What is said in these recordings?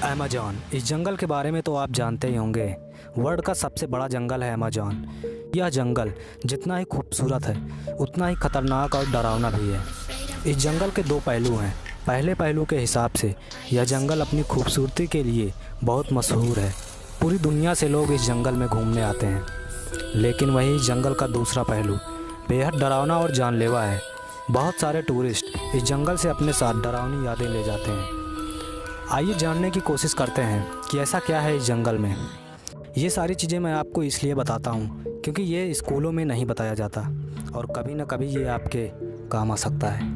Amazon, इस जंगल के बारे में तो आप जानते ही होंगे। वर्ल्ड का सबसे बड़ा जंगल है अमेज़न। यह जंगल जितना ही खूबसूरत है उतना ही खतरनाक और डरावना भी है। इस जंगल के दो पहलू हैं। पहले पहलू के हिसाब से यह जंगल अपनी खूबसूरती के लिए बहुत मशहूर है। पूरी दुनिया से लोग इस जंगल में घूमने आते हैं। लेकिन वही जंगल का दूसरा पहलू बेहद डरावना और जानलेवा है। बहुत सारे टूरिस्ट इस जंगल से अपने साथ डरावनी यादें ले जाते हैं। आइए जानने की कोशिश करते हैं कि ऐसा क्या है इस जंगल में। ये सारी चीज़ें मैं आपको इसलिए बताता हूँ क्योंकि ये स्कूलों में नहीं बताया जाता और कभी न कभी ये आपके काम आ सकता है।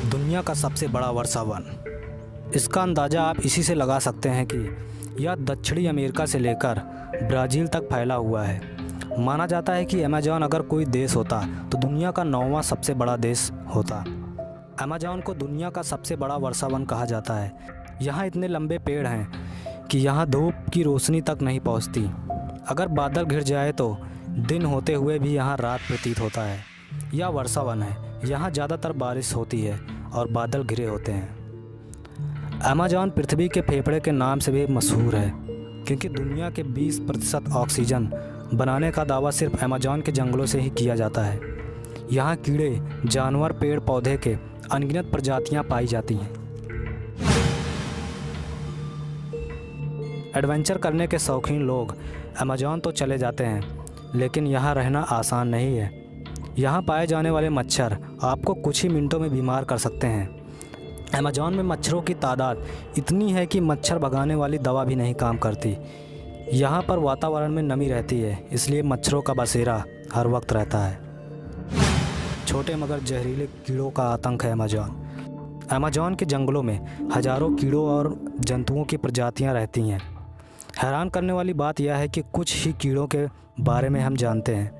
दुनिया का सबसे बड़ा वर्षा वन। इसका अंदाज़ा आप इसी से लगा सकते हैं कि यह दक्षिणी अमेरिका से लेकर ब्राज़ील तक फैला हुआ है। माना जाता है कि अमेज़न अगर कोई देश होता तो दुनिया का 9वां सबसे बड़ा देश होता। अमेज़न को दुनिया का सबसे बड़ा वर्षा वन कहा जाता है। यहाँ इतने लंबे पेड़ हैं कि यहाँ धूप की रोशनी तक नहीं पहुँचती। अगर बादल घिर जाए तो दिन होते हुए भी यहाँ रात प्रतीत होता है। यह वर्षा वन है। यहाँ ज़्यादातर बारिश होती है और बादल घिरे होते हैं। अमेज़न पृथ्वी के फेफड़े के नाम से भी मशहूर है क्योंकि दुनिया के 20% ऑक्सीजन बनाने का दावा सिर्फ अमेज़न के जंगलों से ही किया जाता है। यहाँ कीड़े, जानवर, पेड़ पौधे के अनगिनत प्रजातियाँ पाई जाती हैं। एडवेंचर करने के शौकीन लोग अमेज़न तो चले जाते हैं लेकिन यहाँ रहना आसान नहीं है। यहाँ पाए जाने वाले मच्छर आपको कुछ ही मिनटों में बीमार कर सकते हैं। अमेज़न में मच्छरों की तादाद इतनी है कि मच्छर भगाने वाली दवा भी नहीं काम करती। यहाँ पर वातावरण में नमी रहती है इसलिए मच्छरों का बसेरा हर वक्त रहता है। छोटे मगर जहरीले कीड़ों का आतंक है अमेज़न। अमेज़न के जंगलों में हज़ारों कीड़ों और जंतुओं की प्रजातियां रहती हैं। हैरान करने वाली बात यह है कि कुछ ही कीड़ों के बारे में हम जानते हैं।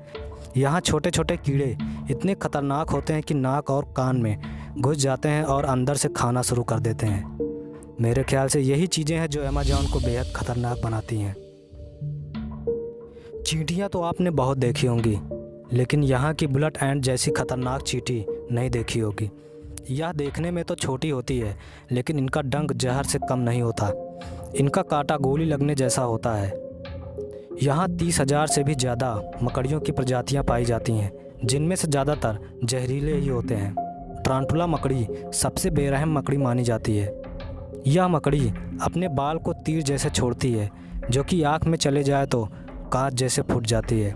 यहाँ छोटे छोटे कीड़े इतने खतरनाक होते हैं कि नाक और कान में घुस जाते हैं और अंदर से खाना शुरू कर देते हैं। मेरे ख्याल से यही चीज़ें हैं जो अमेज़न को बेहद खतरनाक बनाती हैं। चींटियाँ तो आपने बहुत देखी होंगी लेकिन यहाँ की बुलेट एंड जैसी खतरनाक चींटी नहीं देखी होगी। यह देखने में तो छोटी होती है लेकिन इनका डंक जहर से कम नहीं होता। इनका कांटा गोली लगने जैसा होता है। यहाँ 30,000 से भी ज़्यादा मकड़ियों की प्रजातियाँ पाई जाती हैं जिनमें से ज़्यादातर जहरीले ही होते हैं। टारंटुला मकड़ी सबसे बेरहम मकड़ी मानी जाती है। यह मकड़ी अपने बाल को तीर जैसे छोड़ती है जो कि आँख में चले जाए तो कांच जैसे फूट जाती है।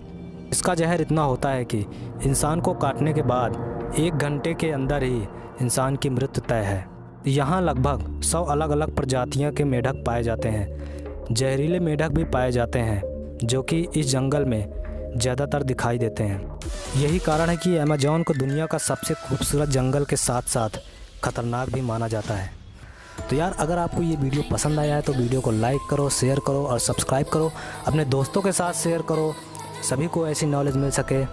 इसका जहर इतना होता है कि इंसान को काटने के बाद 1 घंटे के अंदर ही इंसान की मृत्यु तय है। यहाँ लगभग 100 अलग अलग प्रजातियों के मेढक पाए जाते हैं। जहरीले मेढक भी पाए जाते हैं जो कि इस जंगल में ज़्यादातर दिखाई देते हैं। यही कारण है कि अमेज़न को दुनिया का सबसे खूबसूरत जंगल के साथ साथ खतरनाक भी माना जाता है। तो यार, अगर आपको ये वीडियो पसंद आया है तो वीडियो को लाइक करो, शेयर करो और सब्सक्राइब करो। अपने दोस्तों के साथ शेयर करो, सभी को ऐसी नॉलेज मिल सके।